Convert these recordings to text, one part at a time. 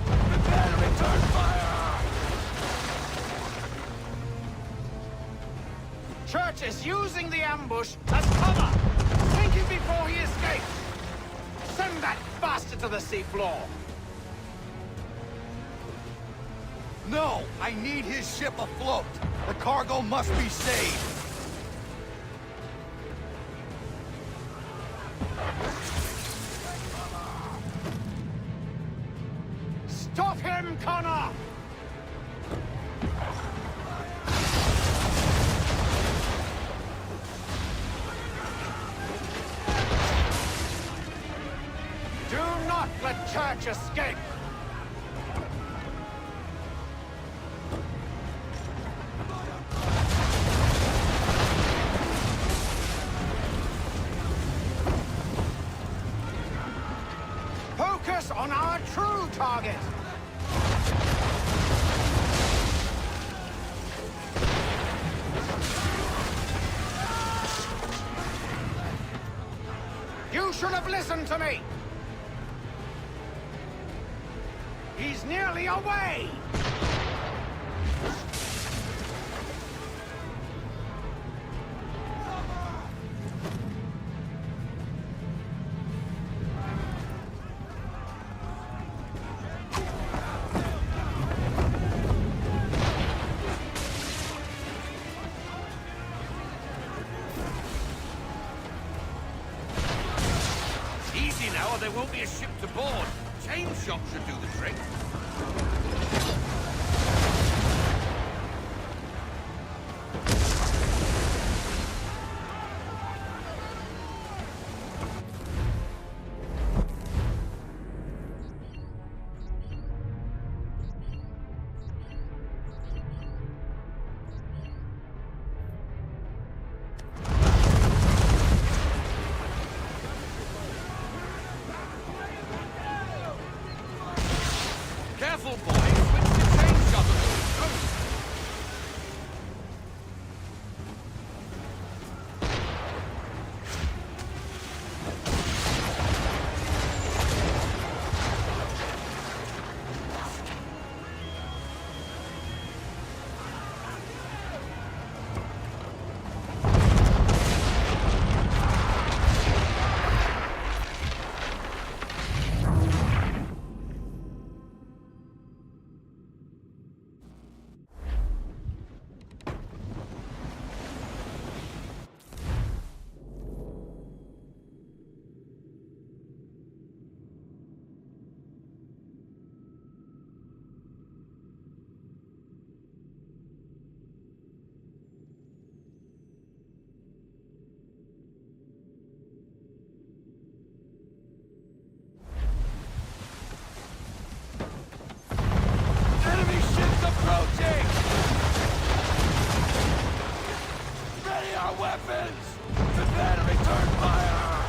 Prepare to return fire! Church is using the ambush as cover! Sink him before he escapes! Send that bastard to the seafloor! No! I need his ship afloat! The cargo must be saved! Stop him, Connor! Do not let Church escape! Focus on our true target! You should have listened to me! He's nearly away! Easy now, or there won't be a ship to board. Chain shot should do the trick. Careful, boys! Switch the chain shot on the coast! Enemy ships approaching! Ready our weapons! Prepare to return fire!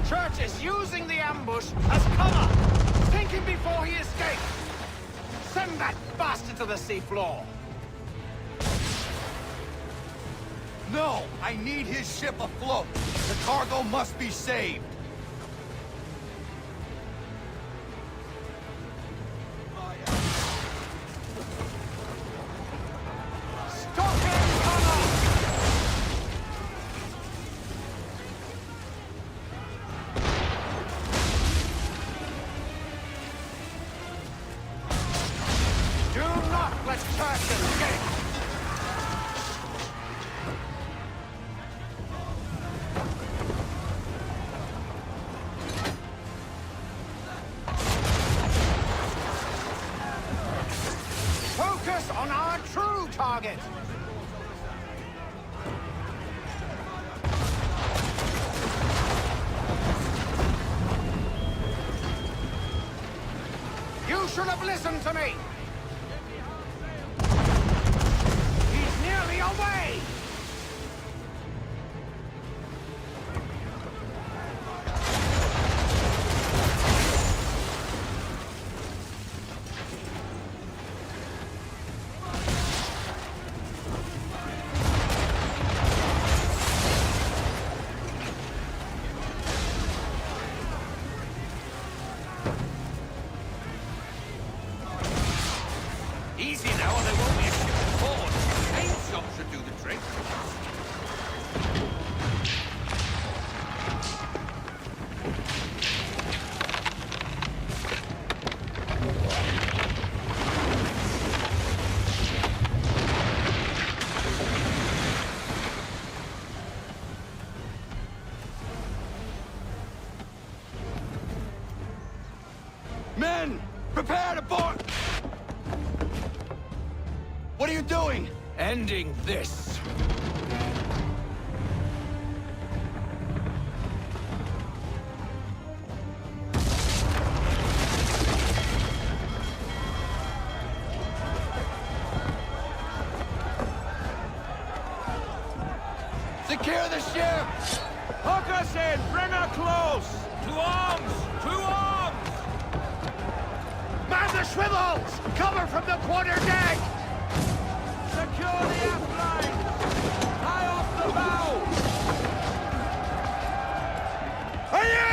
Church is using the ambush as cover! Sink him before he escapes! Send that bastard to the seafloor! No! I need his ship afloat! The cargo must be saved! Stop him, Connor! Do not let Church escape! Focus on our true target! You should have listened to me! He's nearly away! Men! Prepare to board! What are you doing? Ending this. Secure the ship! Hook us in! Bring her close! To arms! To arms! Man the swivels! Cover from the quarter deck! Secure the aft line! Tie off the bow! Hiya!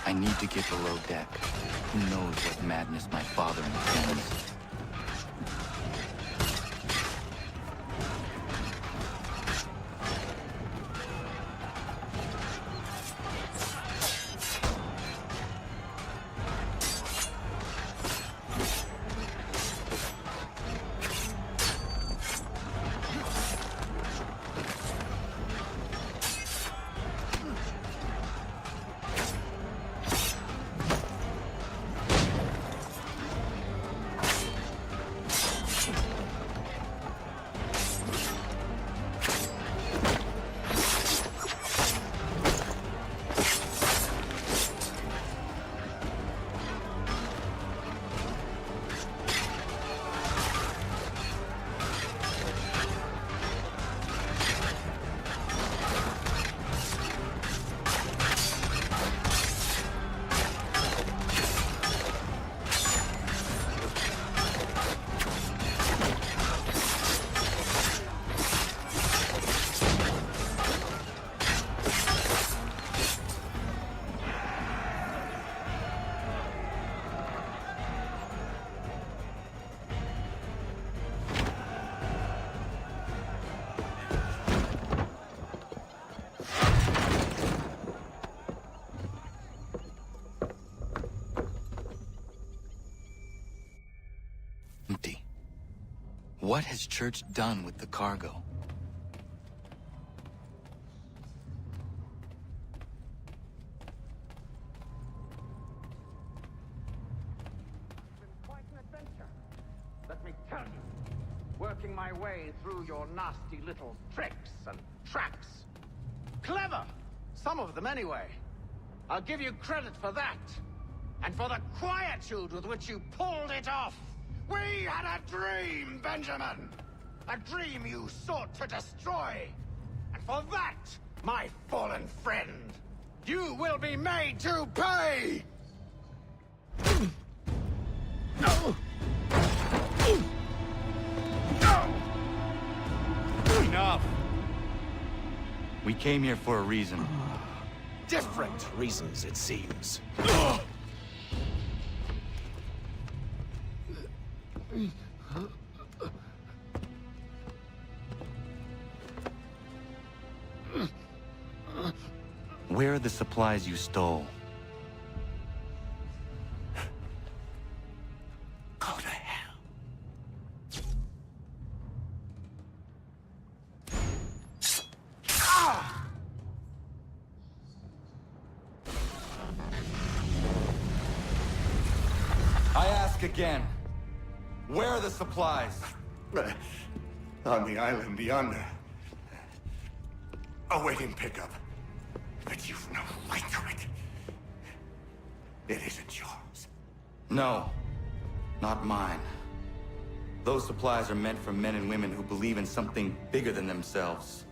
I need to get below deck. Who knows what madness my father intends? Empty. What has Church done with the cargo? Quite an adventure, let me tell you. Working my way through your nasty little tricks and traps. Clever! Some of them anyway. I'll give you credit for that. And for the quietude with which you pulled it off. We had a dream, Benjamin! A dream you sought to destroy. And for that, my fallen friend, you will be made to pay! Enough! We came here for a reason. Different reasons, it seems. Where are the supplies you stole? Go to hell. I ask again. Where are the supplies? On the island yonder. Awaiting pickup. But you've no right to it. It isn't yours. No. Not mine. Those supplies are meant for men and women who believe in something bigger than themselves.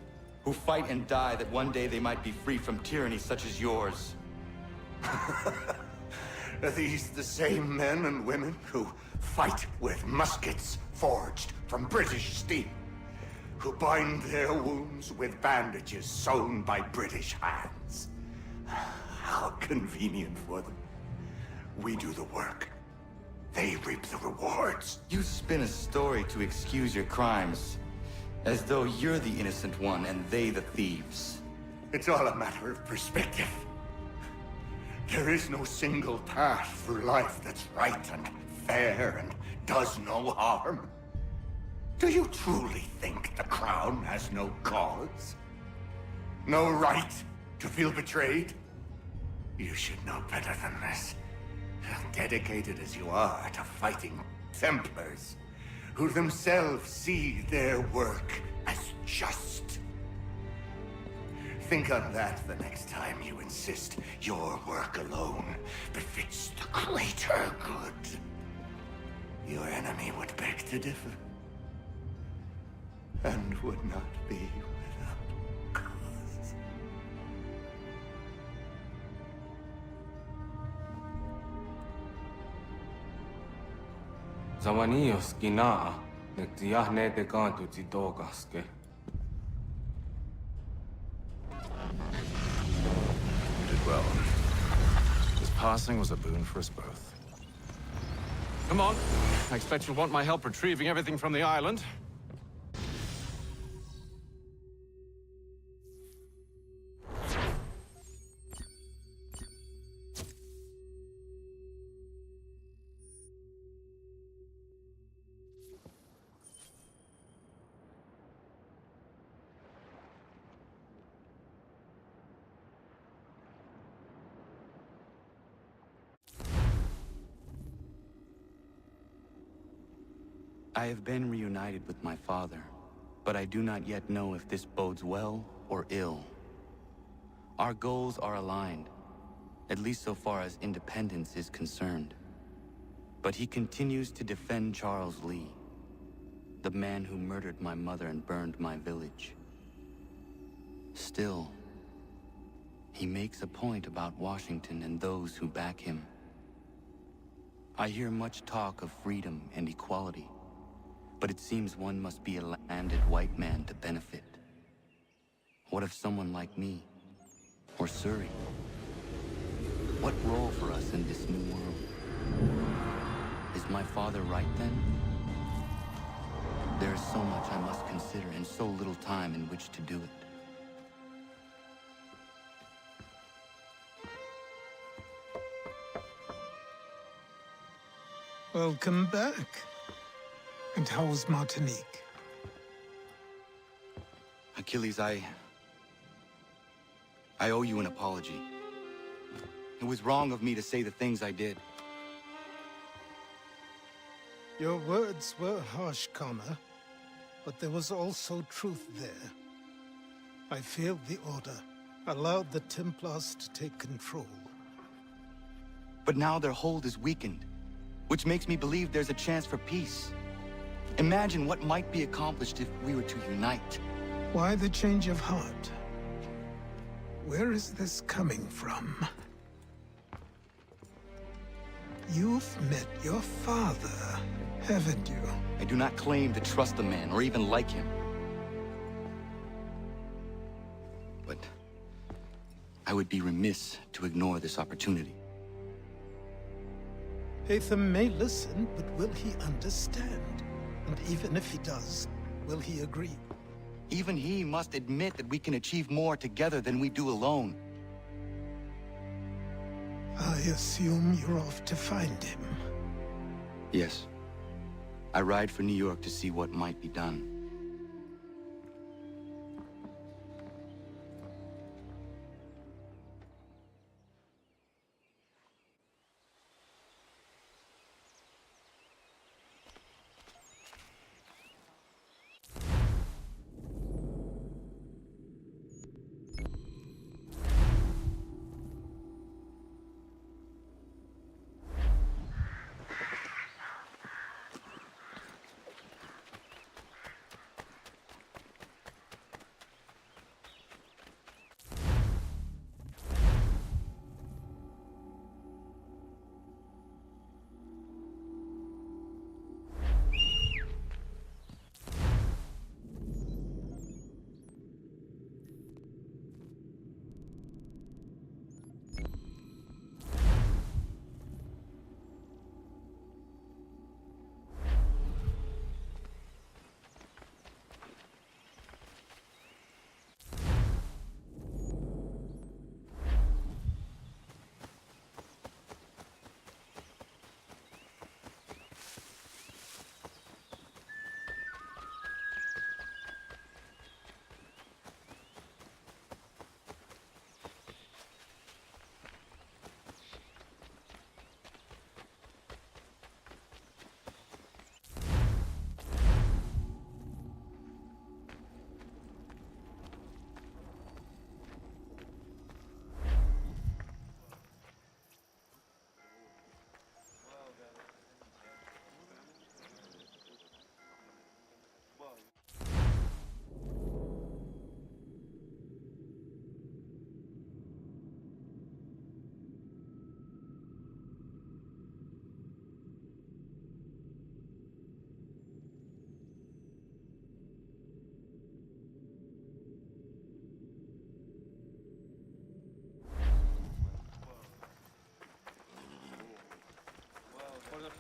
Who fight and die that one day they might be free from tyranny such as yours. Are these the same men and women who fight with muskets forged from British steel? Who bind their wounds with bandages sewn by British hands? How convenient for them. We do the work. They reap the rewards. You spin a story to excuse your crimes, as though you're the innocent one and they the thieves. It's all a matter of perspective. There is no single path through life that's right and fair and does no harm. Do you truly think the Crown has no cause? No right to feel betrayed? You should know better than this. Dedicated as you are to fighting Templars, who themselves see their work as just. Think on that the next time you insist your work alone befits the greater good. Your enemy would beg to differ, and would not be without cause. Zawanios kinaa, nektiahne te kantu titokaske. You did well. His passing was a boon for us both. Come on. I expect you'll want my help retrieving everything from the island. I have been reunited with my father, but I do not yet know if this bodes well or ill. Our goals are aligned, at least so far as independence is concerned. But he continues to defend Charles Lee, the man who murdered my mother and burned my village. Still, he makes a point about Washington and those who back him. I hear much talk of freedom and equality, but it seems one must be a landed white man to benefit. What of someone like me, or Surrey? What role for us in this new world? Is my father right then? There is so much I must consider and so little time in which to do it. Welcome back. And how's Martinique? Achilles, I owe you an apology. It was wrong of me to say the things I did. Your words were harsh, Connor, but there was also truth there. I failed the Order, allowed the Templars to take control. But now their hold is weakened, which makes me believe there's a chance for peace. Imagine what might be accomplished if we were to unite. Why the change of heart? Where is this coming from? You've met your father, haven't you? I do not claim to trust the man or even like him. But I would be remiss to ignore this opportunity. Hatham may listen, but will he understand? And even if he does, will he agree? Even he must admit that we can achieve more together than we do alone. I assume you're off to find him. Yes. I ride for New York to see what might be done.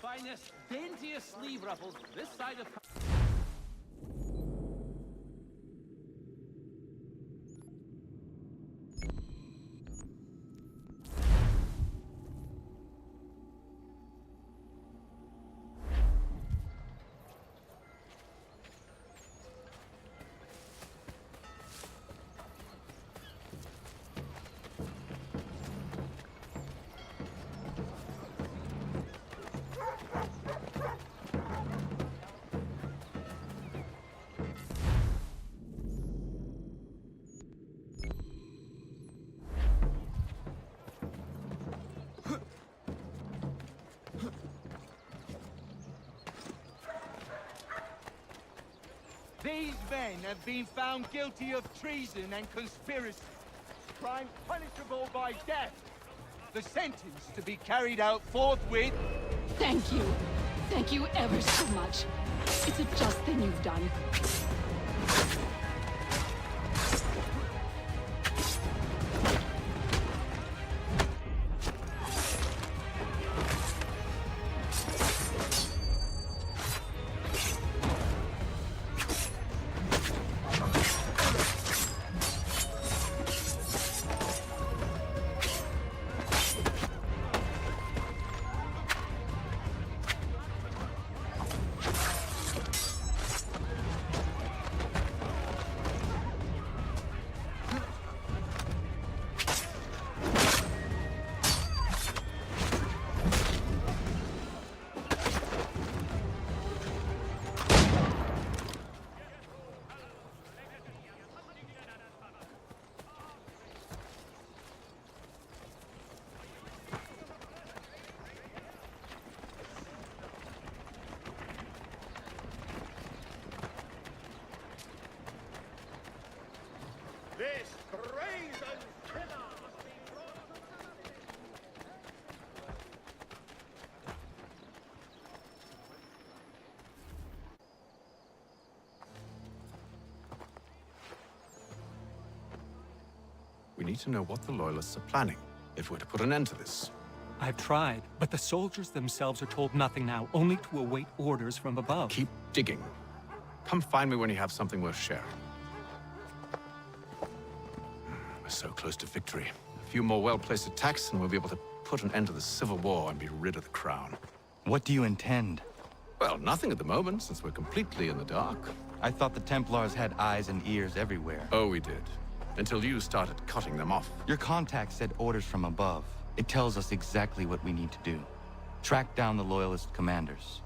finest, daintiest sleeve ruffles this side of... These men have been found guilty of treason and conspiracy. Crime punishable by death. The sentence to be carried out forthwith. Thank you. Thank you ever so much. It's a just thing you've done. This brazen killer must be brought to We need to know what the Loyalists are planning, if we're to put an end to this. I've tried, but the soldiers themselves are told nothing now, only to await orders from above. Keep digging. Come find me when you have something worth sharing. We're so close to victory. A few more well-placed attacks and we'll be able to put an end to the Civil War and be rid of the crown. What do you intend? Well, nothing at the moment, since we're completely in the dark. I thought the Templars had eyes and ears everywhere. Oh, we did. Until you started cutting them off. Your contact said orders from above. It tells us exactly what we need to do. Track down the Loyalist commanders.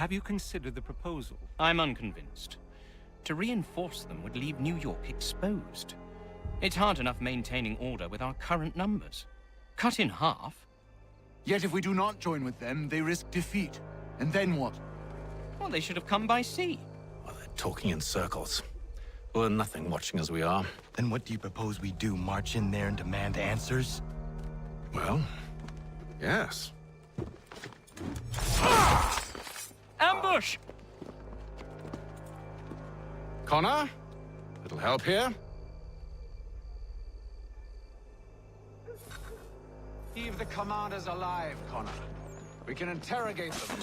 have you considered the proposal? I'm unconvinced. To reinforce them would leave New York exposed. It's hard enough maintaining order with our current numbers. Cut in half. Yet if we do not join with them, they risk defeat. And then what? Well, they should have come by sea. Well, they're talking in circles. We're nothing watching as we are. Then what do you propose we do? March in there and demand answers? Well, yes. Ambush! Connor? Little help here? Leave the commanders alive, Connor. We can interrogate them.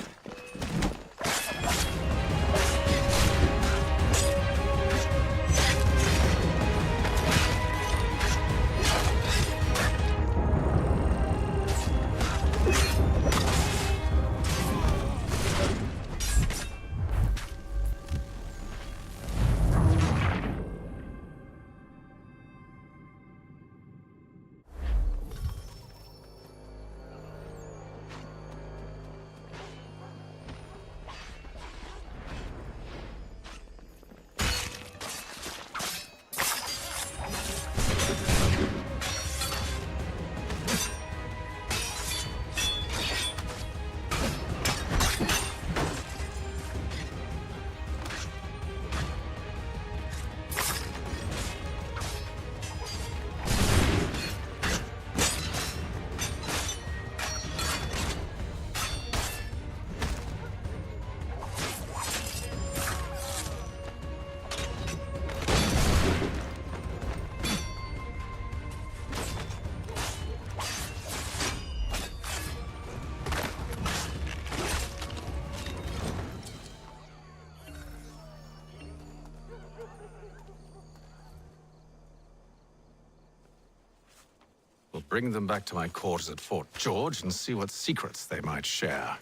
We'll bring them back to my quarters at Fort George and see what secrets they might share.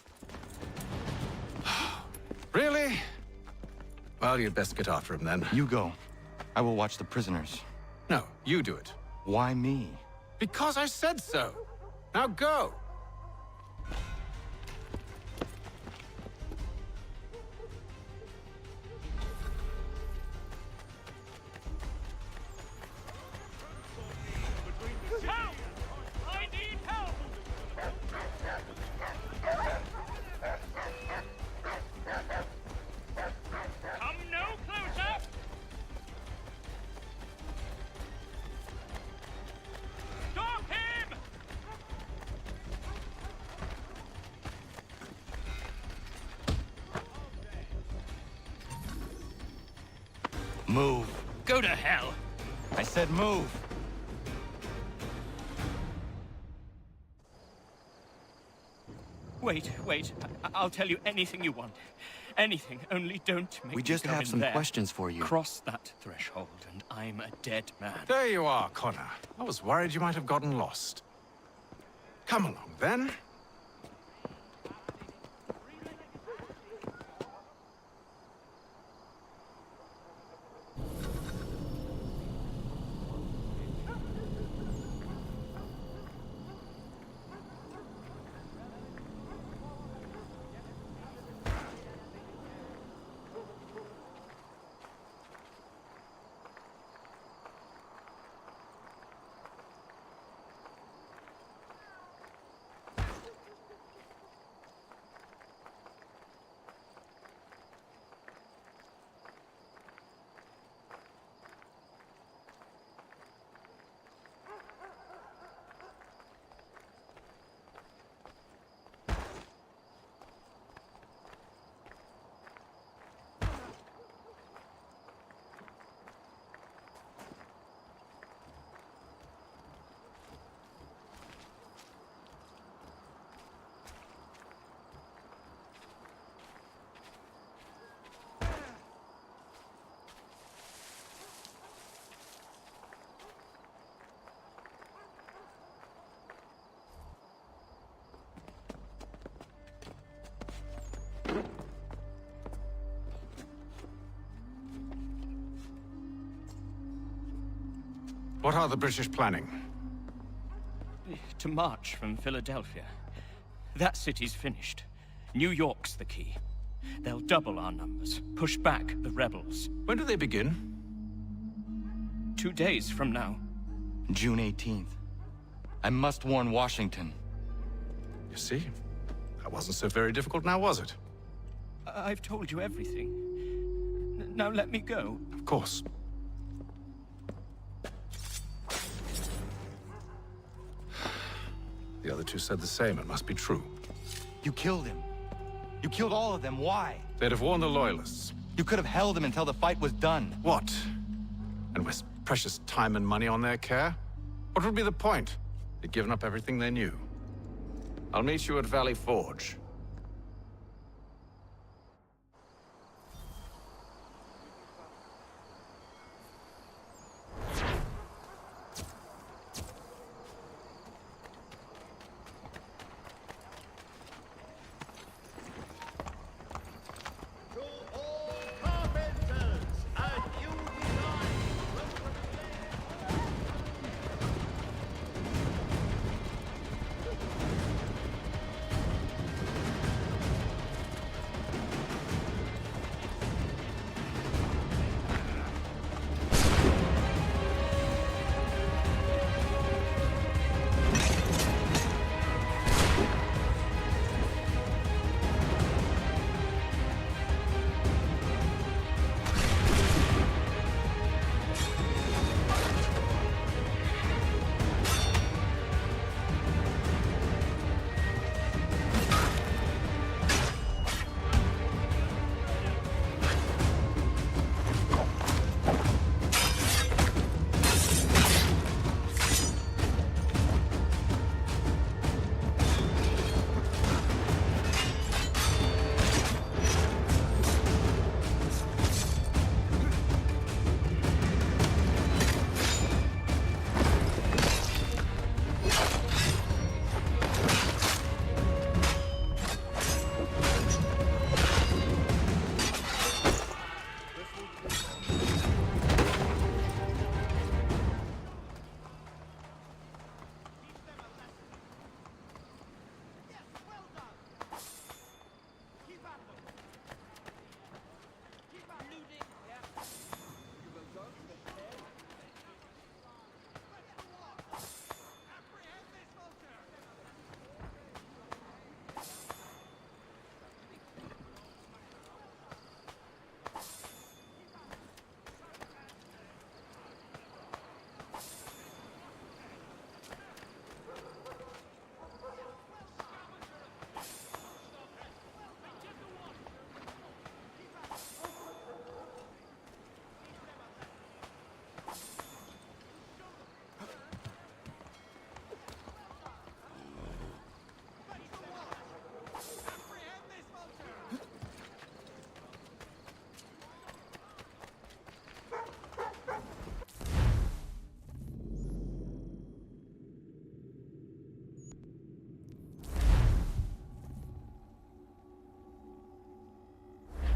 Really? Well, you'd best get after him then. You go. I will watch the prisoners. No, you do it. Why me? Because I said so. Now go. Help! I need help! Come no closer! Stop him! Move. Go to hell! I said move. Wait. I'll tell you anything you want. Anything, only don't make We me just go have in some there. questions for you. Cross that threshold, and I'm a dead man. There you are, Connor. I was worried you might have gotten lost. Come along, then. What are the British planning? To march from Philadelphia. That city's finished. New York's the key. They'll double our numbers, push back the rebels. When do they begin? 2 days from now. June 18th. I must warn Washington. You see? That wasn't so very difficult now, was it? I've told you everything. Now let me go. Of course. The other two said the same. It must be true. You killed him. You killed all of them. Why? They'd have warned the Loyalists. You could have held him until the fight was done. What? And waste precious time and money on their care? What would be the point? They'd given up everything they knew. I'll meet you at Valley Forge.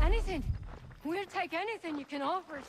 Anything. We'll take anything you can offer us.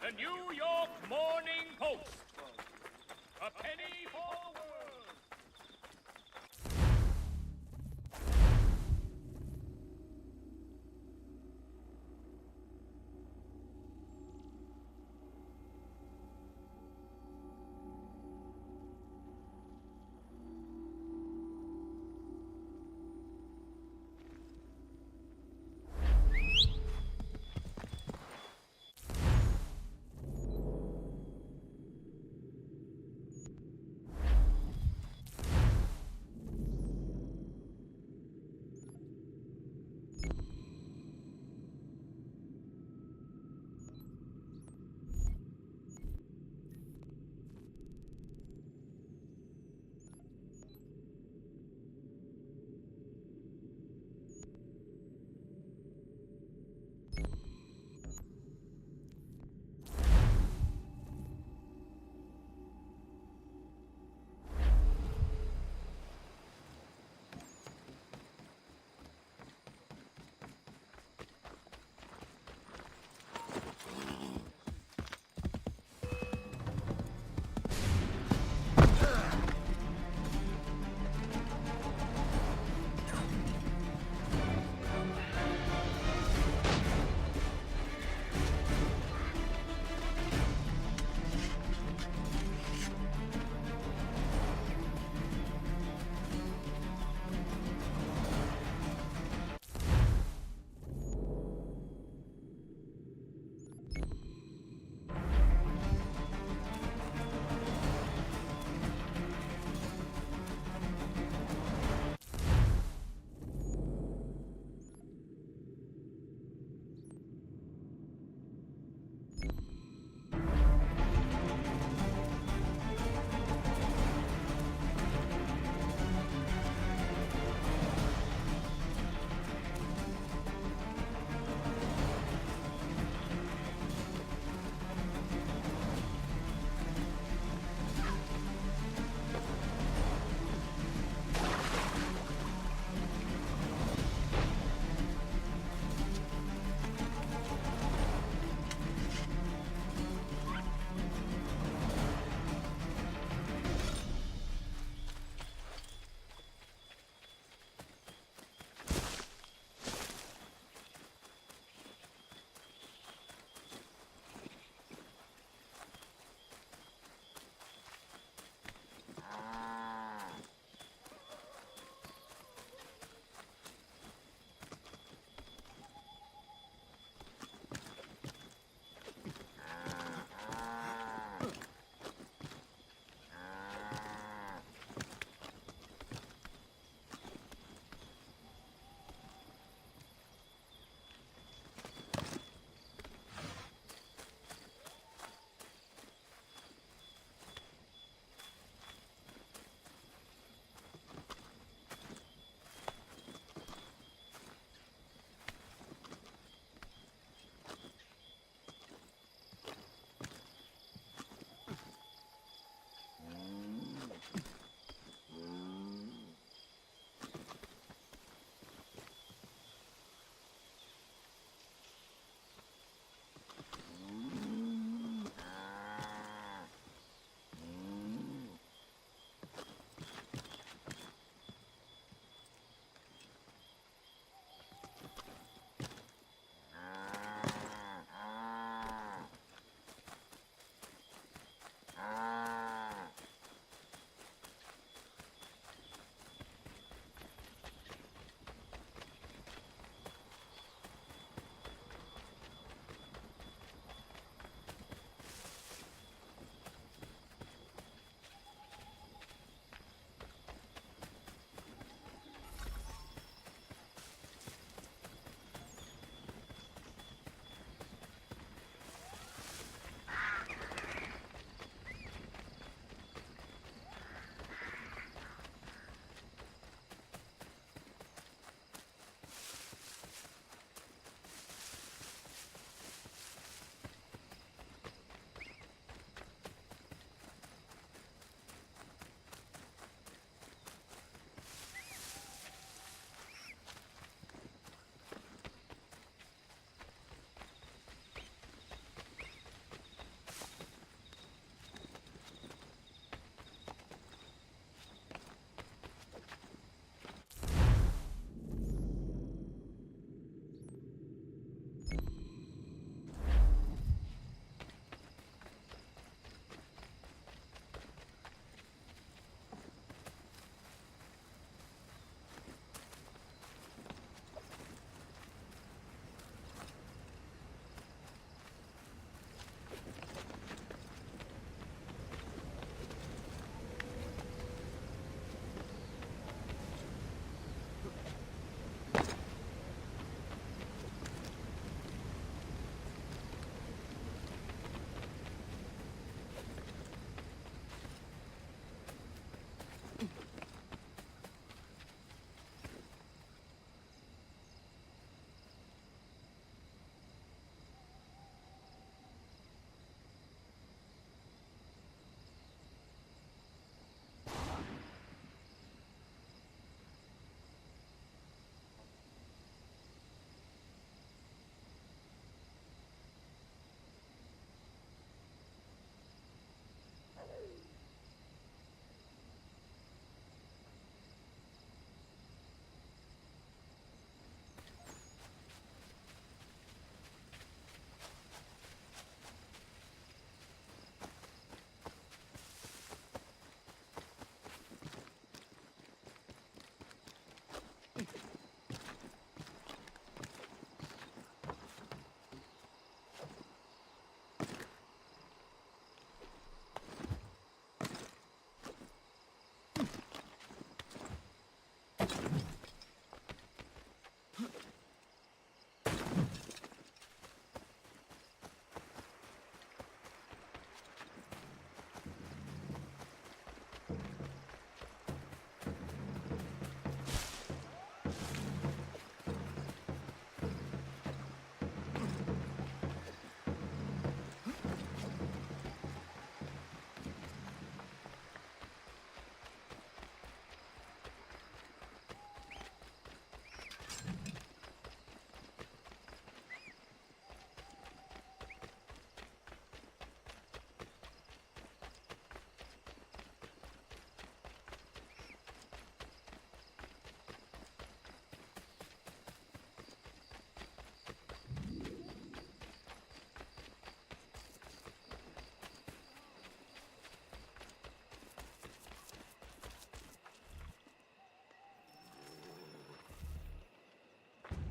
The New York Morning Post. A penny forward.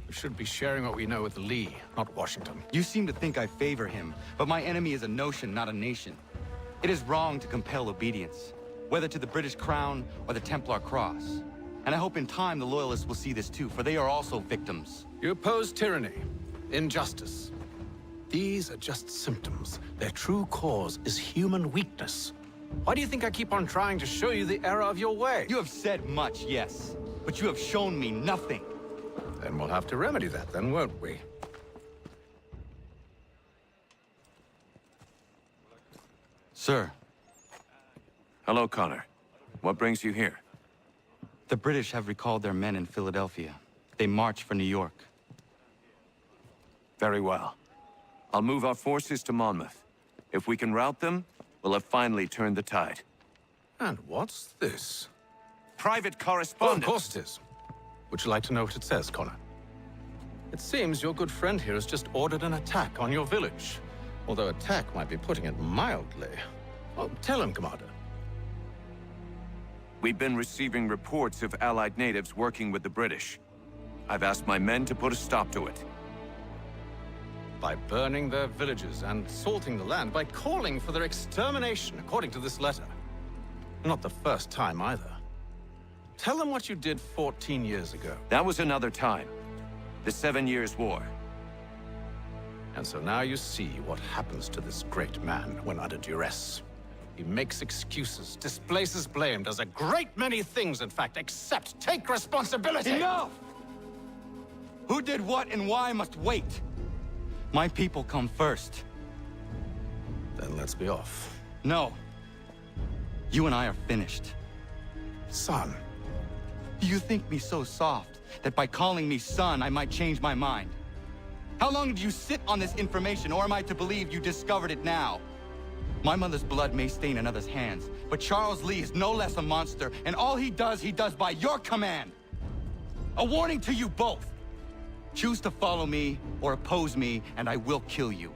We should be sharing what we know with Lee, not Washington. You seem to think I favor him, but my enemy is a notion, not a nation. It is wrong to compel obedience, whether to the British Crown or the Templar Cross. And I hope in time the Loyalists will see this too, for they are also victims. You oppose tyranny, injustice. These are just symptoms. Their true cause is human weakness. Why do you think I keep on trying to show you the error of your way? You have said much, yes, but you have shown me nothing. Then we'll have to remedy that then, won't we? Sir. Hello, Connor. What brings you here? The British have recalled their men in Philadelphia. They march for New York. Very well. I'll move our forces to Monmouth. If we can rout them, we'll have finally turned the tide. And what's this? Private Oh, correspondence. of course it is. Would you like to know what it says, Connor? It seems your good friend here has just ordered an attack on your village. Although attack might be putting it mildly. Well, tell him, Commander. We've been receiving reports of Allied natives working with the British. I've asked my men to put a stop to it. By burning their villages and salting the land, by calling for their extermination, according to this letter. Not the first time, either. Tell them what you did 14 years ago. That was another time. The 7 Years' War. And so now you see what happens to this great man when under duress. He makes excuses, displaces blame, does a great many things, in fact, except take responsibility! Enough! Who did what and why must wait. My people come first. Then let's be off. No. You and I are finished. Son. Do you think me so soft that by calling me son, I might change my mind? How long did you sit on this information, or am I to believe you discovered it now? My mother's blood may stain another's hands, but Charles Lee is no less a monster, and all he does by your command. A warning to you both. Choose to follow me or oppose me, and I will kill you.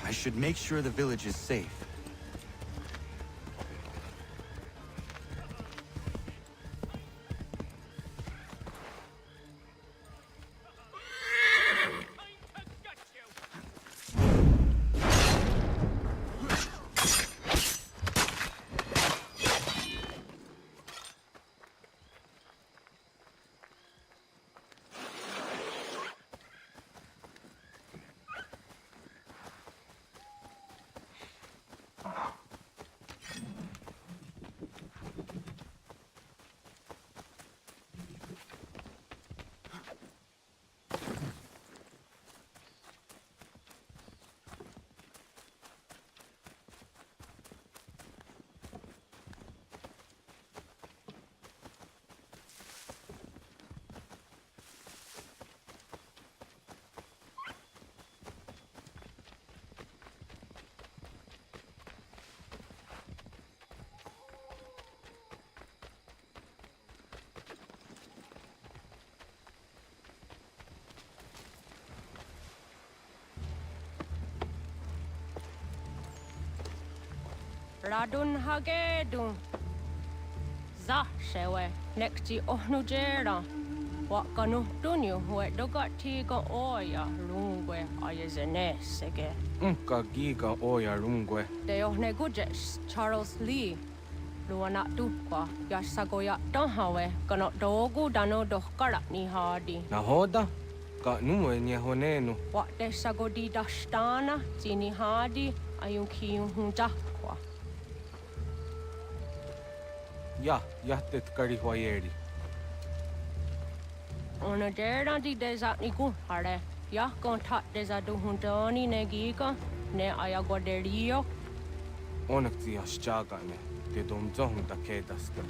I should make sure the village is safe. Radun hagedun. Za shewe nekti ohnujera. Wakanu dunyu we dogati go oya rungwe ayazenesege. Unka giga oya rungwe. De ohne gujes Charles Lee. Luana tukwa yasagoya donhawe kano dogu dano dohkara ni hadi. Nahoda? Ka numwe ni honenu. Wat de sagodi dashtana tini hadi ayunkiyun hundakwa. Ja, jahtet kari huajeri. Ona dera di desat ni hare. Ya kontak desa duhuntoni negiga ne ayaguaderio. Onak ti aschagane. Te domzohun da kedaska.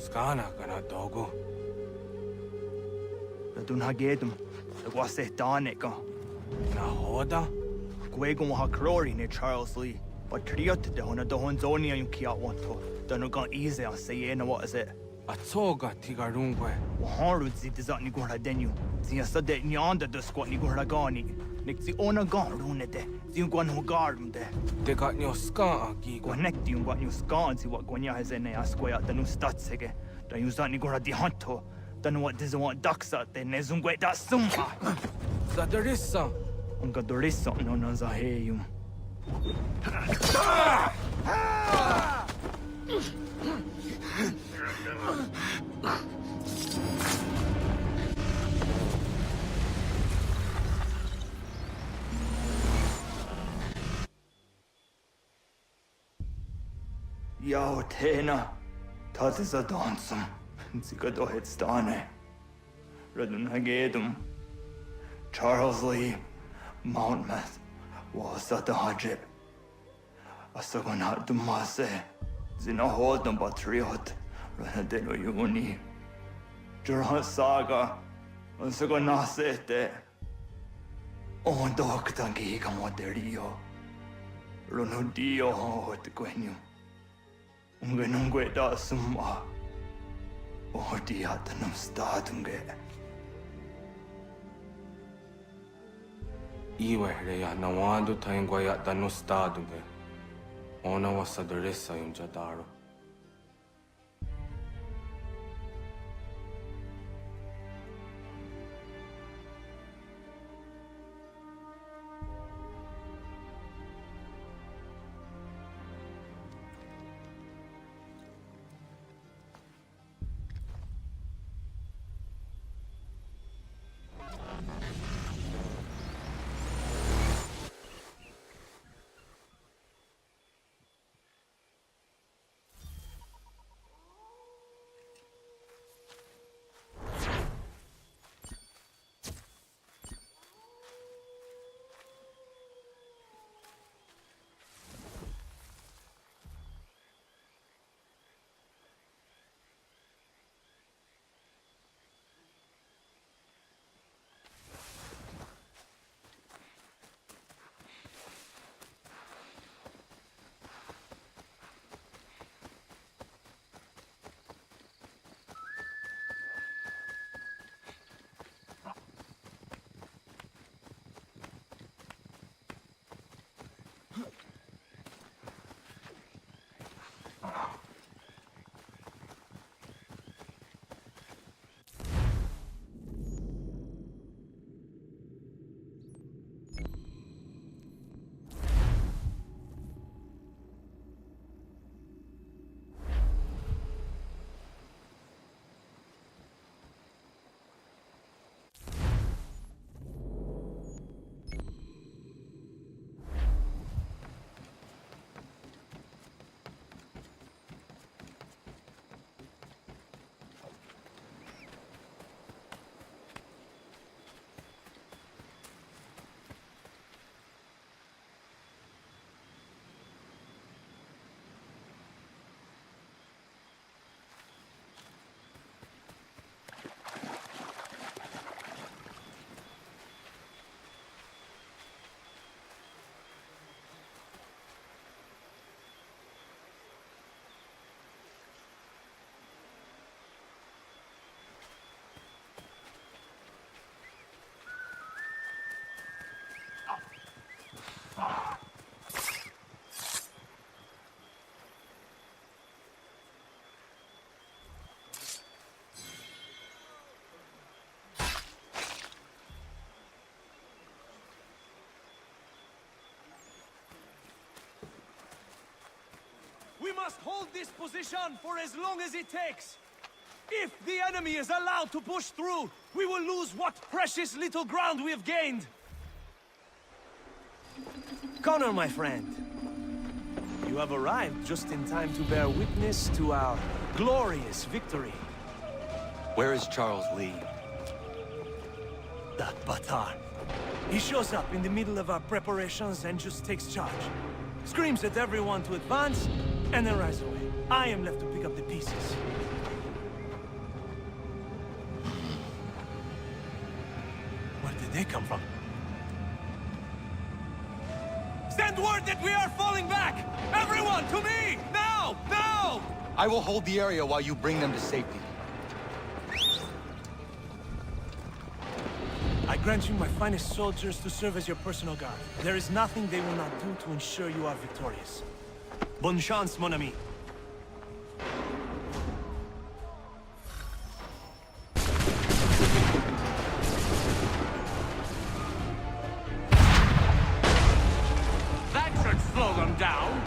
Skana kana dogo. Radun hagedum. Wase danika. Nahoda? Gwegum ha krori ne Charles Lee. But triot de hona do honzoni yung kia wanto. Dano gan easy on say na what is it? Atsoga tigarungwe. Waharud zi dizat ni gora denu. Zi sa de nyanda de squat ni gora gani. Nik zi ona gan runete. Zi gwan hugarum de. De got nyo ska agi. Gwanek di yung gwan yung skan zi wat gwanya hezene asquaya danu statsege. Dan yung zat ni gora di hanto. Danu wat diza want daksa de nezungwe da sumha. Zadarissa. Unga dorissa no na zaheyum. Yao Tena, Tatisa Donsum, Zigado Headstane, Radun Hagedum, Charles Lee, Mountmouth, Wasata Hajib, Asagonat Dumase, Zinahodam Batriot, Ranadeno Yuni, Jurhan Saga, Asagonasete, On Doctangi Gamoderio, Runudio Hotquenu, Ungenungue da Summa, Ordiatanum Statunge. Iwereya nawando taingwaya danustaduge. Ona wasadresa yunjadaro. We must hold this position for as long as it takes. If the enemy is allowed to push through, we will lose what precious little ground we have gained. Connor, my friend. You have arrived just in time to bear witness to our glorious victory. Where is Charles Lee? That Batar. He shows up in the middle of our preparations and just takes charge. Screams at everyone to advance, and then rides away. I am left to pick up the pieces. Where did they come from? Send word that we are falling back! Everyone, to me! Now! Now! I will hold the area while you bring them to safety. I grant you my finest soldiers to serve as your personal guard. There is nothing they will not do to ensure you are victorious. Bonne chance, mon ami. That should slow them down!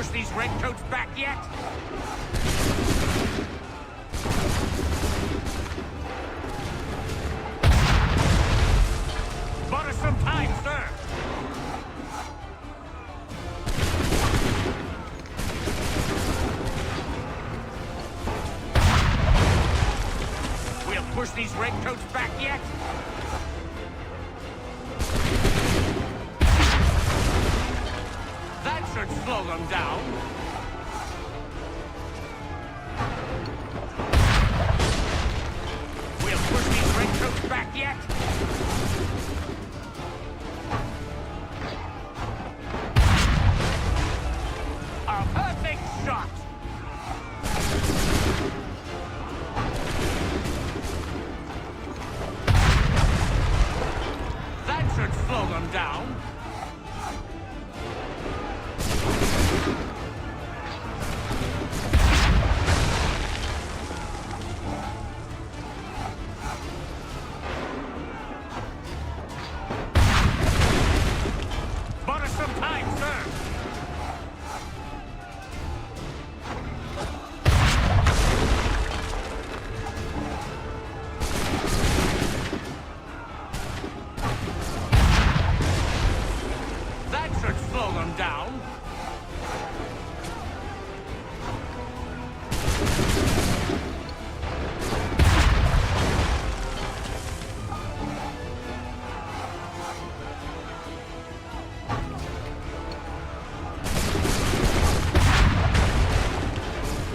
push these redcoats back yet? Bought us some time, sir. We'll push these redcoats back yet? That should slow them down. We'll push these redcoats back yet? A perfect shot! That should slow them down. Bought us some time, sir. That should slow them down.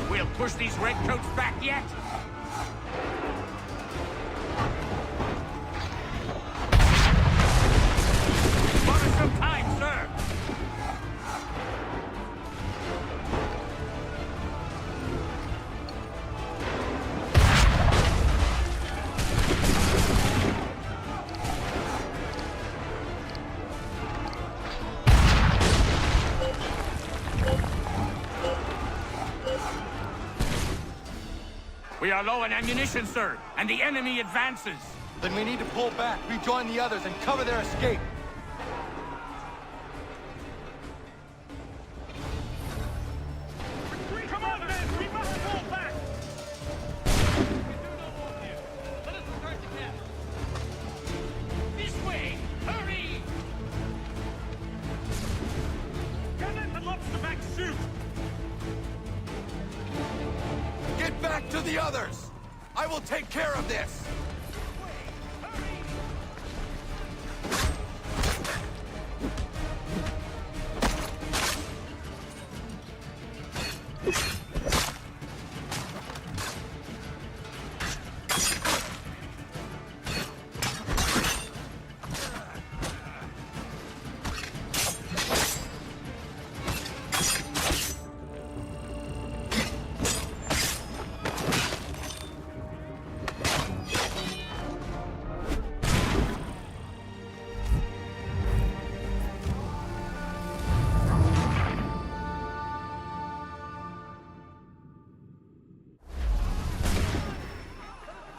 We'll push these redcoats back yet? Bought us some time, sir. We are low on ammunition, sir, and the enemy advances. Then we need to pull back, rejoin the others, and cover their escape. Come on, men! We must fall back! Let us start again. This way! Hurry! Cannon and lobster back shoot! Get back to the others! I will take care of this!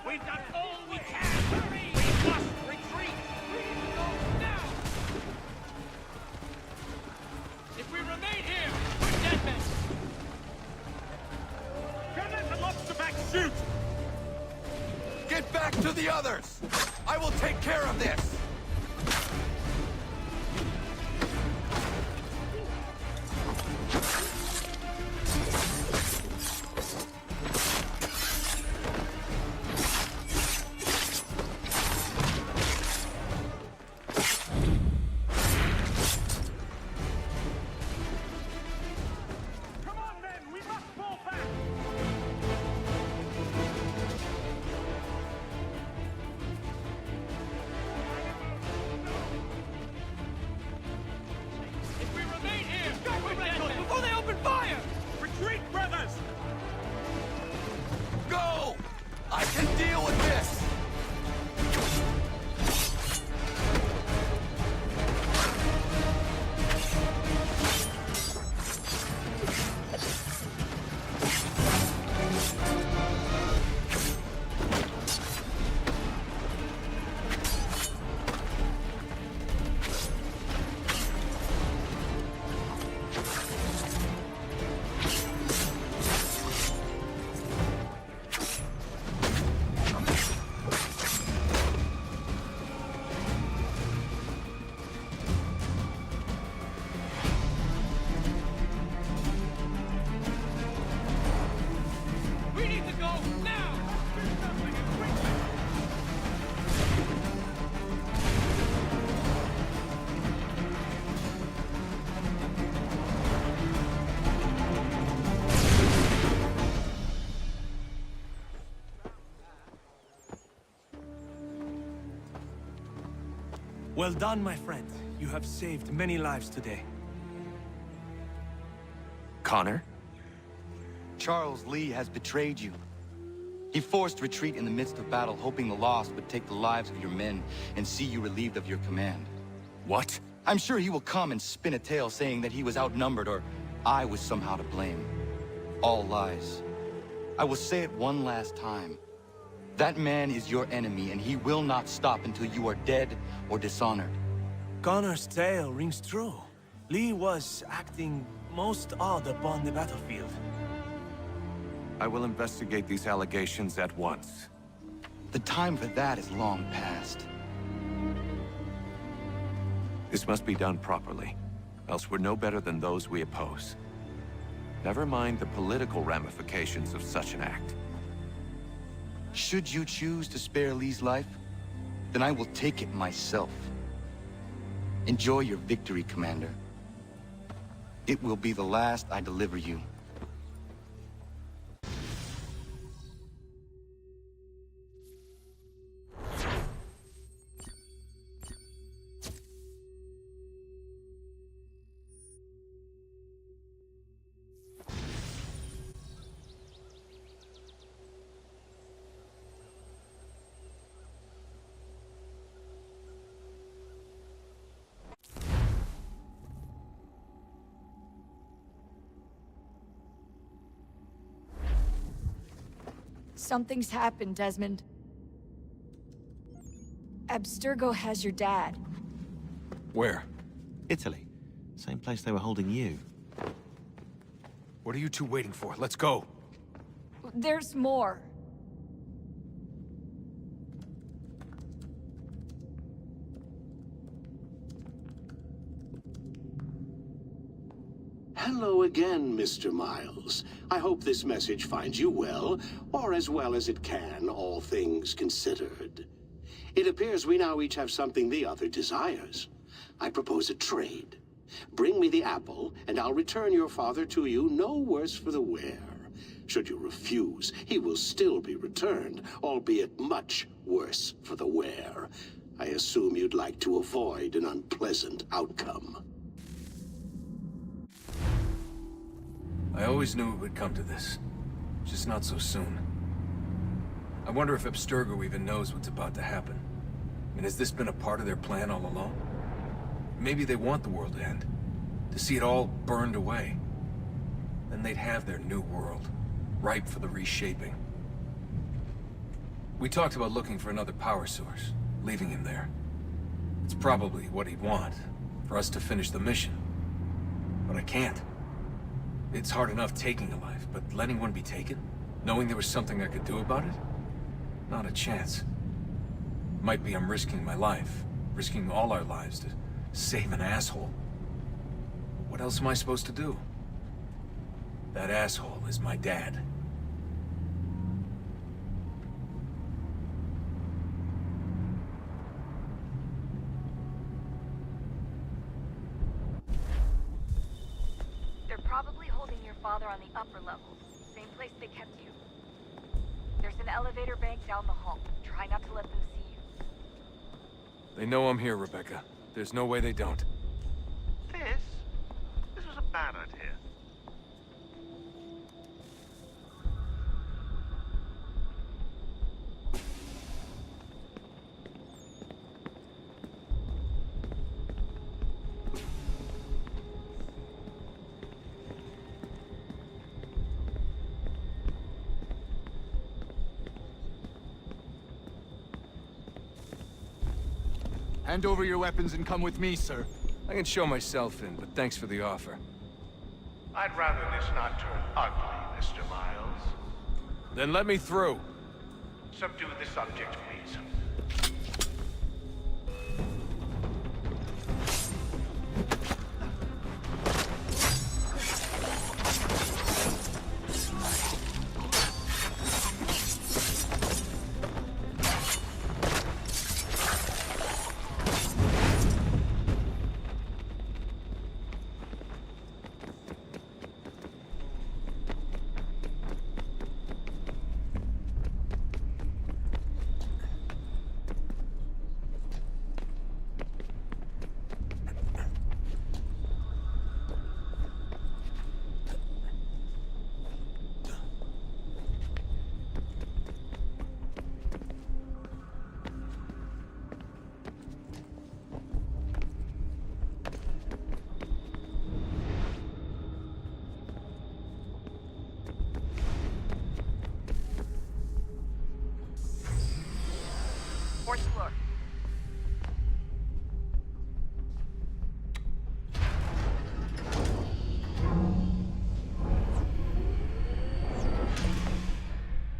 We've done all we can! Hurry! We must retreat! Please go now! If we remain here, we're dead men! Cannon and lobster back shoot! Get back to the others! I will take care of this! Come on, men! We must fall back! Well done, my friend. You have saved many lives today. Connor? Charles Lee has betrayed you. He forced retreat in the midst of battle, hoping the loss would take the lives of your men and see you relieved of your command. What? I'm sure he will come and spin a tale saying that he was outnumbered or I was somehow to blame. All lies. I will say it one last time. That man is your enemy, and he will not stop until you are dead or dishonored. Connor's tale rings true. Lee was acting most odd upon the battlefield. I will investigate these allegations at once. The time for that is long past. This must be done properly, else we're no better than those we oppose. Never mind the political ramifications of such an act. Should you choose to spare Lee's life, then I will take it myself. Enjoy your victory, Commander. It will be the last I deliver you. Something's happened, Desmond. Abstergo has your dad. Where? Italy. Same place they were holding you. What are you two waiting for? Let's go. There's more. Hello again, Mr. Miles. I hope this message finds you well, or as well as it can, all things considered. It appears we now each have something the other desires. I propose a trade. Bring me the apple, and I'll return your father to you no worse for the wear. Should you refuse, he will still be returned, albeit much worse for the wear. I assume you'd like to avoid an unpleasant outcome. I always knew it would come to this. Just not so soon. I wonder if Abstergo even knows what's about to happen. I mean, has this been a part of their plan all along? Maybe they want the world to end. To see it all burned away. Then they'd have their new world, ripe for the reshaping. We talked about looking for another power source, leaving him there. It's probably what he'd want, for us to finish the mission. But I can't. It's hard enough taking a life, but letting one be taken? Knowing there was something I could do about it? Not a chance. Might be I'm risking my life, risking all our lives to save an asshole. What else am I supposed to do? That asshole is my dad. They're probably holding your father on the upper levels. Same place they kept you. There's an elevator bank down the hall. Try not to let them see you. They know I'm here, Rebecca. There's no way they don't. This was a bad idea. Hand over your weapons and come with me, sir. I can show myself in, but thanks for the offer. I'd rather this not turn ugly, Mr. Miles. Then let me through. Subdue the subject, please. Fourth floor.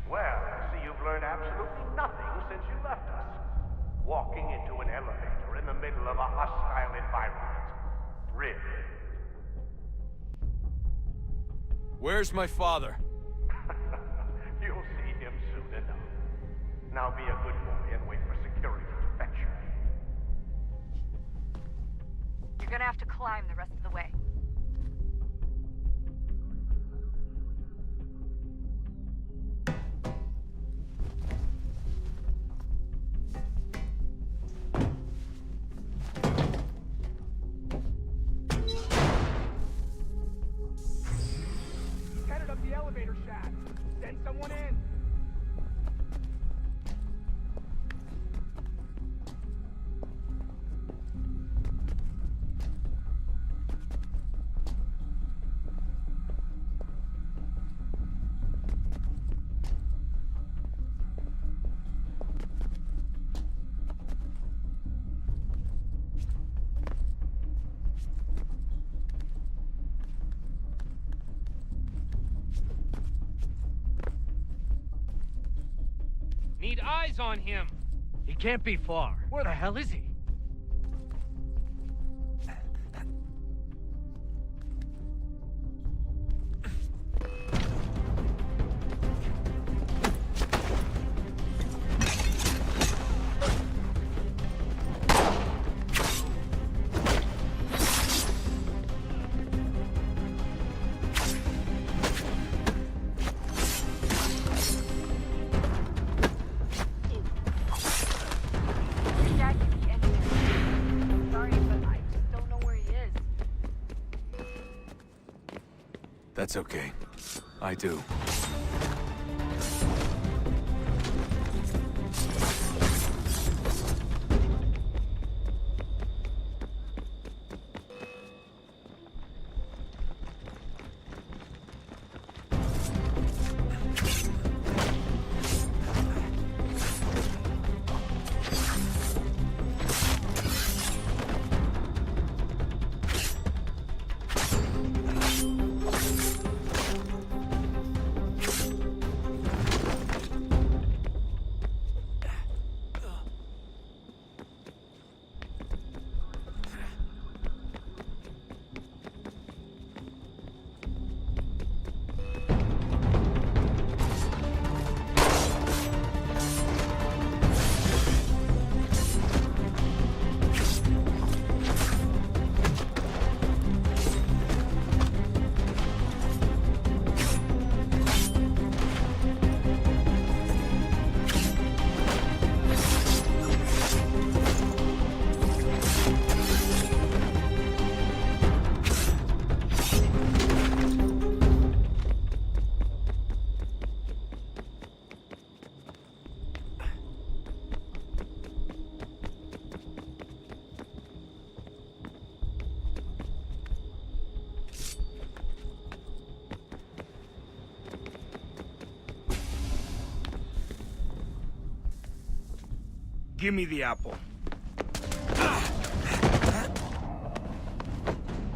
Well, I see you've learned absolutely nothing since you left us. Walking into an elevator in the middle of a hostile environment. Really? Where's my father? You'll see him soon enough. Now be a good boy and wait for security to fetch you. You're gonna have to climb the rest of the way. Headed up the elevator shaft. Send someone in. Need eyes on him. He can't be far. Where the hell is he? That's okay. I do. Give me the apple.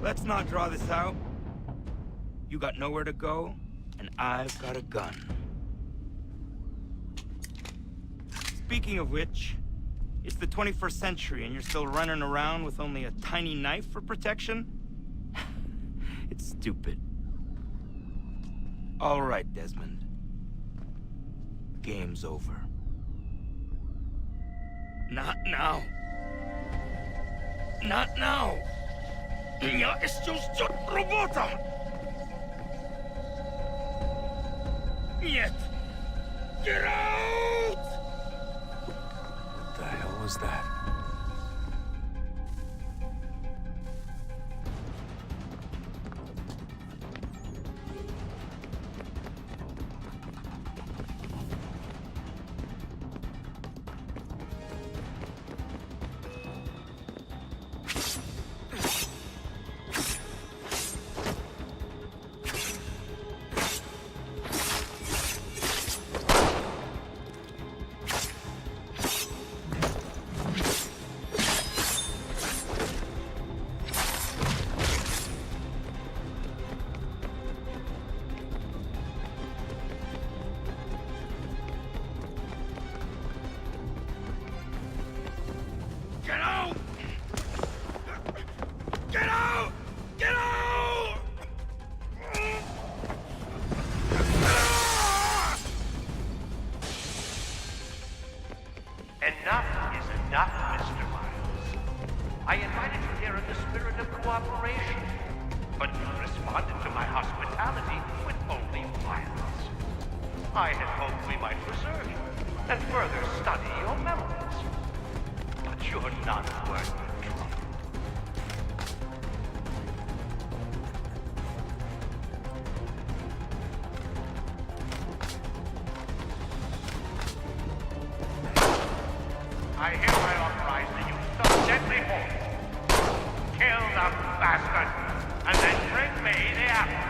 Let's not draw this out. You got nowhere to go, and I've got a gun. Speaking of which, it's the 21st century and you're still running around with only a tiny knife for protection? It's stupid. All right, Desmond. Game's over. Not now. Not now. Я еще ждет работа. Нет. Get out! What the hell was that? Enough, Mr. Miles. I invited you here in the spirit of cooperation, but you responded to my hospitality with only violence. I had hoped we might preserve you and further study your memories. But you're not worth the trouble. I hereby authorize the use of deadly force. Kill the bastard, and then bring me the apple.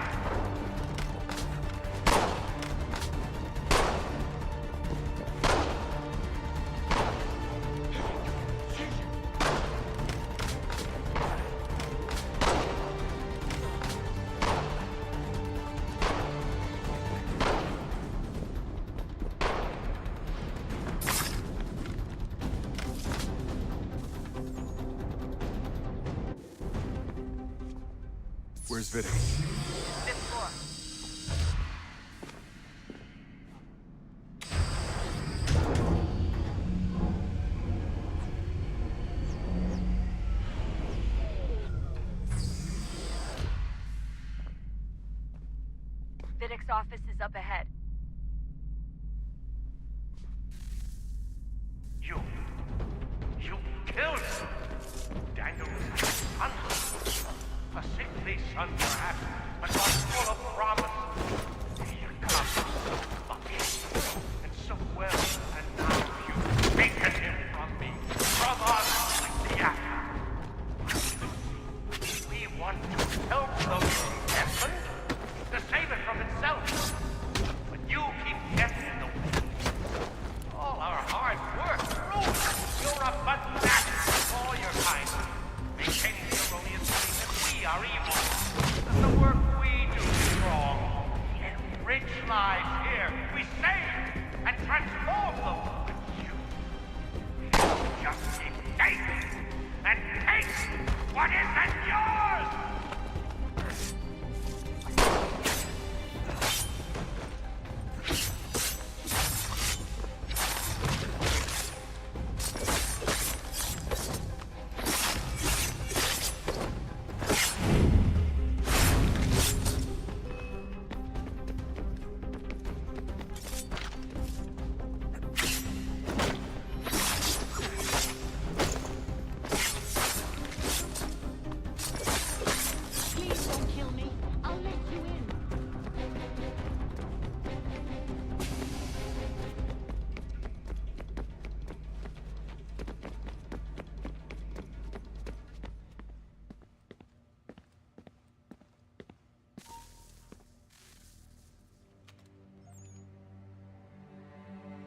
Where's Vidic? Fifth floor. Vidic's office is up ahead. You killed him. Daniel was his son. A sickly son, perhaps, but one full of promise. Here comes so lucky and so well, and now you've taken him from me, from us, like the apple. We want to help the Desmond, to save it from itself, but you keep getting in the way. All our hard work ruined. You're a fanatic with all your kind, maintaining the erroneous belief that we are evil, that the work we do is wrong. Enrich lives here. We save and transform them. But you just keep taking and taking what isn't yours! Please don't kill me. I'll let you in.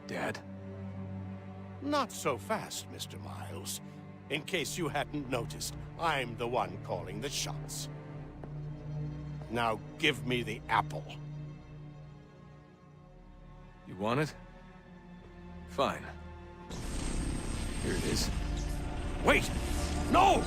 Dad? Not so fast, Mr. Miles. In case you hadn't noticed, I'm the one calling the shots. Now give me the apple. You want it? Fine. Here it is. Wait! No!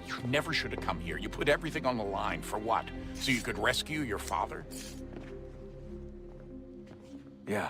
You never should have come here. You put everything on the line. For what? So you could rescue your father? Yeah.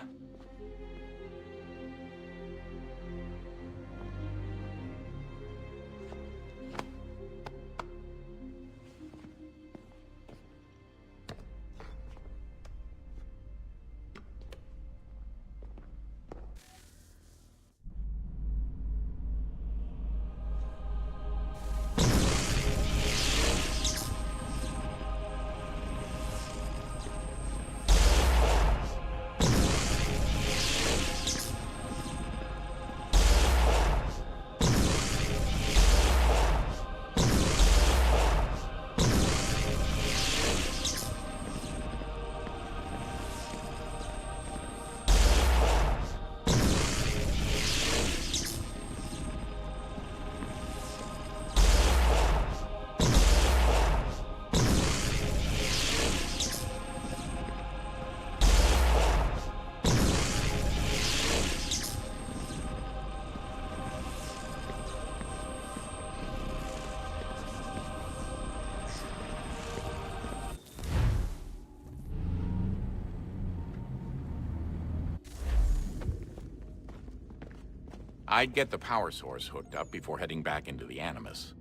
I'd get the power source hooked up before heading back into the Animus.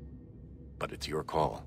But it's your call.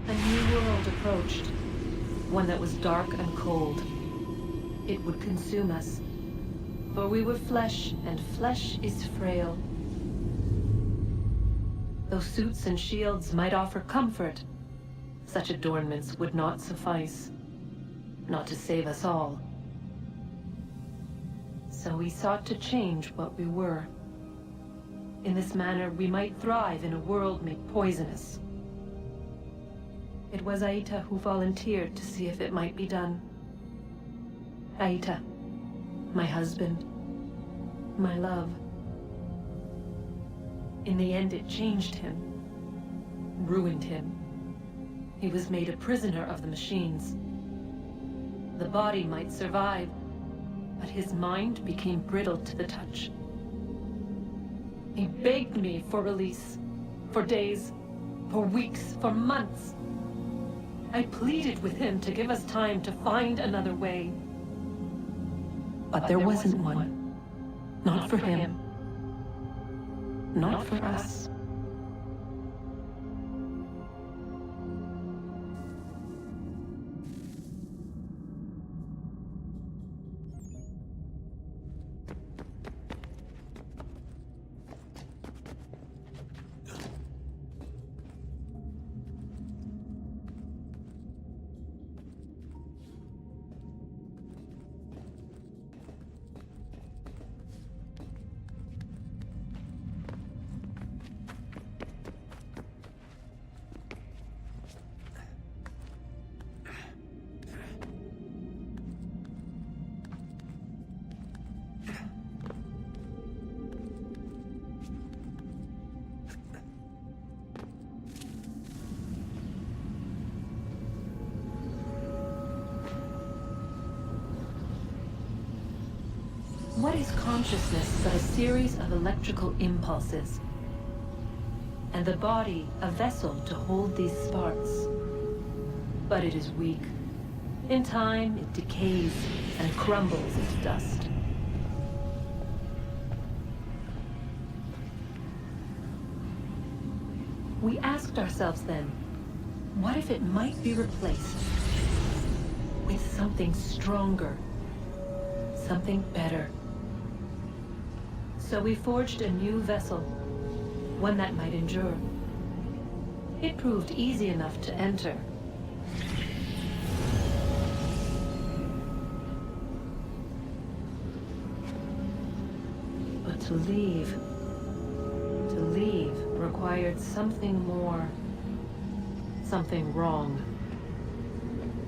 A new world approached, one that was dark and cold. It would consume us, for we were flesh, and flesh is frail. Though suits and shields might offer comfort, such adornments would not suffice, not to save us all. So we sought to change what we were. In this manner, we might thrive in a world made poisonous. It was Aita who volunteered to see if it might be done. Aita, my husband, my love. In the end, it changed him, ruined him. He was made a prisoner of the machines. The body might survive, but his mind became brittle to the touch. He begged me for release, for days, for weeks, for months. I pleaded with him to give us time to find another way. But there wasn't one. Not for him. Not for us. What is consciousness but a series of electrical impulses? And the body a vessel to hold these sparks. But it is weak. In time, it decays and crumbles into dust. We asked ourselves then, what if it might be replaced with something stronger, something better? So we forged a new vessel, one that might endure. It proved easy enough to enter. But to leave required something more, something wrong.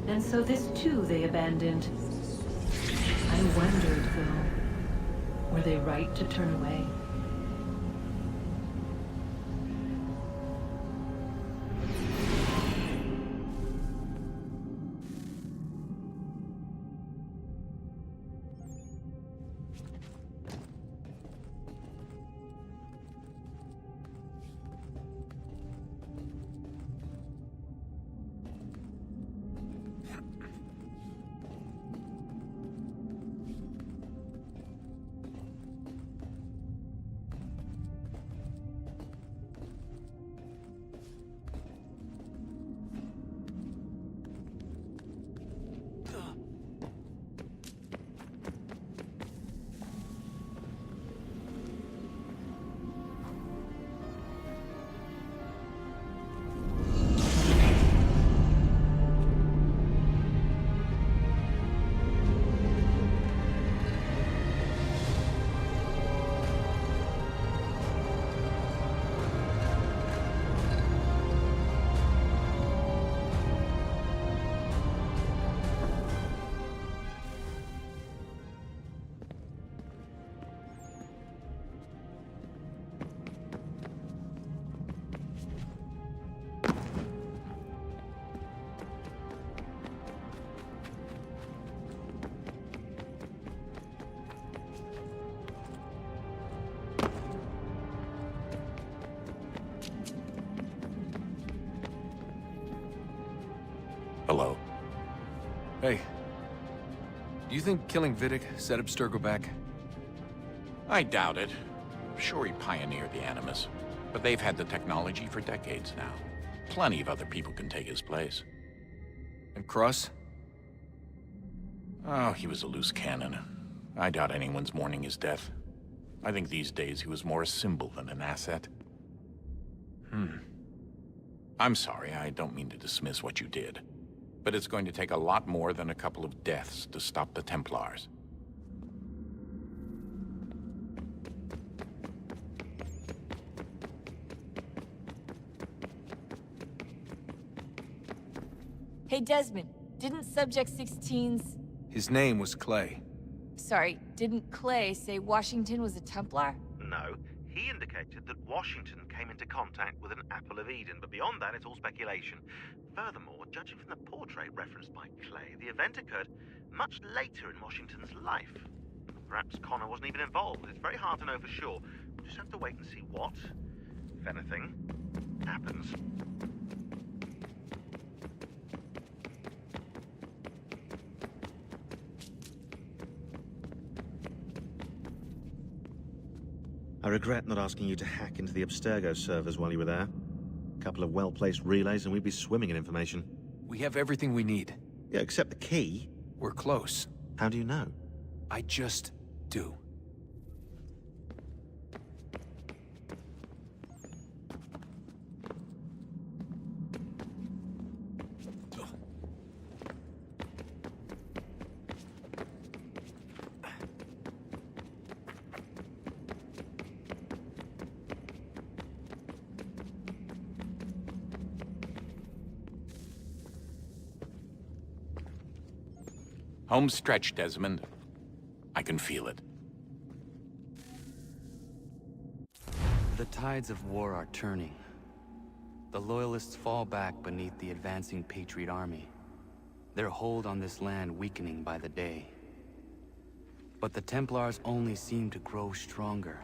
And so this too they abandoned. I wondered, though, were they right to turn away? Hello? Hey. Do you think killing Vidic set Abstergo back? I doubt it. Sure, he pioneered the Animus, but they've had the technology for decades now. Plenty of other people can take his place. And Cross? Oh, he was a loose cannon. I doubt anyone's mourning his death. I think these days he was more a symbol than an asset. I'm sorry, I don't mean to dismiss what you did. But it's going to take a lot more than a couple of deaths to stop the Templars. Hey, Desmond, didn't Subject 16's... His name was Clay. Sorry, didn't Clay say Washington was a Templar? No. He indicated that Washington came into contact with an Apple of Eden, but beyond that, it's all speculation. Furthermore, judging from the portrait referenced by Clay, the event occurred much later in Washington's life. Perhaps Connor wasn't even involved. It's very hard to know for sure. We'll just have to wait and see what, if anything, happens. I regret not asking you to hack into the Abstergo servers while you were there. A couple of well-placed relays and we'd be swimming in information. We have everything we need. Yeah, except the key. We're close. How do you know? I just do. Home stretch, Desmond. I can feel it. The tides of war are turning. The Loyalists fall back beneath the advancing Patriot army, their hold on this land weakening by the day. But the Templars only seem to grow stronger.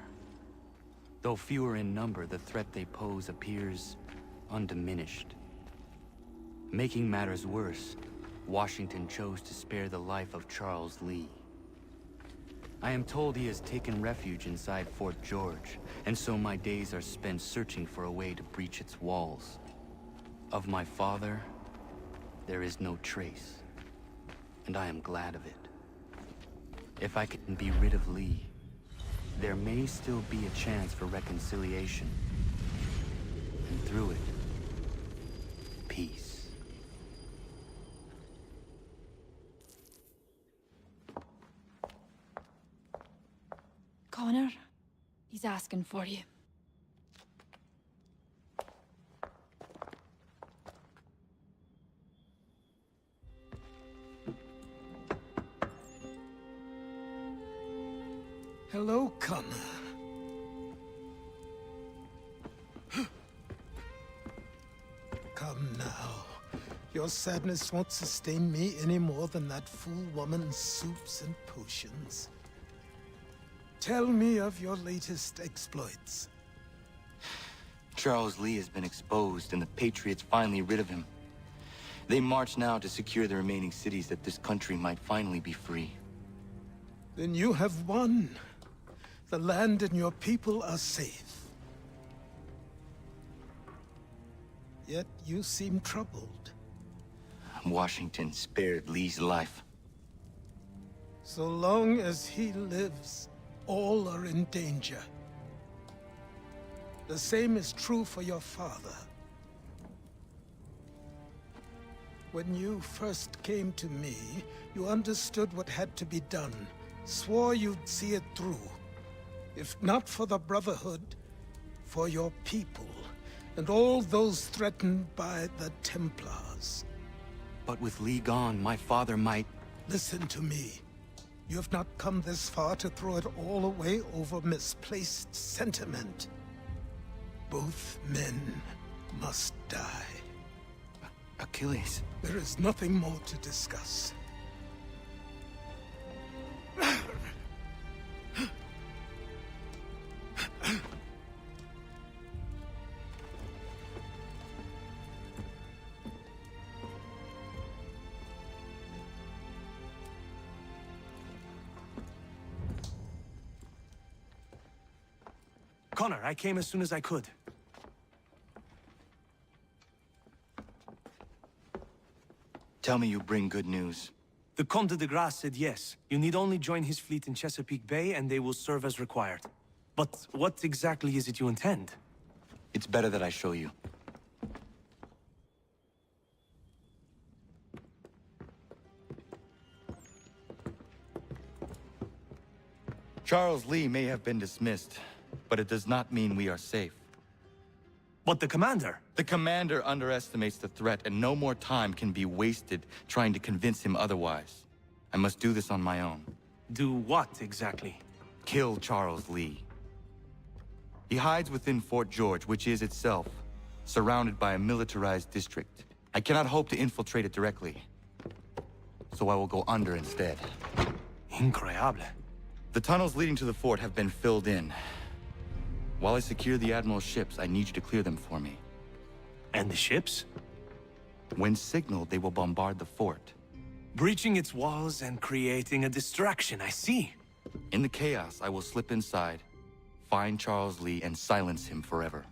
Though fewer in number, the threat they pose appears undiminished. Making matters worse, Washington chose to spare the life of Charles Lee. I am told he has taken refuge inside Fort George, and so my days are spent searching for a way to breach its walls. Of my father, there is no trace, and I am glad of it. If I can be rid of Lee, there may still be a chance for reconciliation. And through it, peace. Connor, he's asking for you. Hello, Connor. Come now. Your sadness won't sustain me any more than that fool woman's soups and potions. Tell me of your latest exploits. Charles Lee has been exposed, and the Patriots finally rid of him. They march now to secure the remaining cities that this country might finally be free. Then you have won. The land and your people are safe. Yet you seem troubled. Washington spared Lee's life. So long as he lives, all are in danger. The same is true for your father. When you first came to me, you understood what had to be done, swore you'd see it through. If not for the Brotherhood, for your people, and all those threatened by the Templars. But with Lee gone, my father might... Listen to me. You have not come this far to throw it all away over misplaced sentiment. Both men must die. Achilles. There is nothing more to discuss. Connor, I came as soon as I could. Tell me you bring good news. The Comte de Grasse said yes. You need only join his fleet in Chesapeake Bay and they will serve as required. But what exactly is it you intend? It's better that I show you. Charles Lee may have been dismissed, but it does not mean we are safe. But the commander? The commander underestimates the threat, and no more time can be wasted trying to convince him otherwise. I must do this on my own. Do what, exactly? Kill Charles Lee. He hides within Fort George, which is itself surrounded by a militarized district. I cannot hope to infiltrate it directly, so I will go under instead. Incroyable. The tunnels leading to the fort have been filled in. While I secure the Admiral's ships, I need you to clear them for me. And the ships? When signaled, they will bombard the fort. Breaching its walls and creating a distraction, I see. In the chaos, I will slip inside, find Charles Lee, and silence him forever.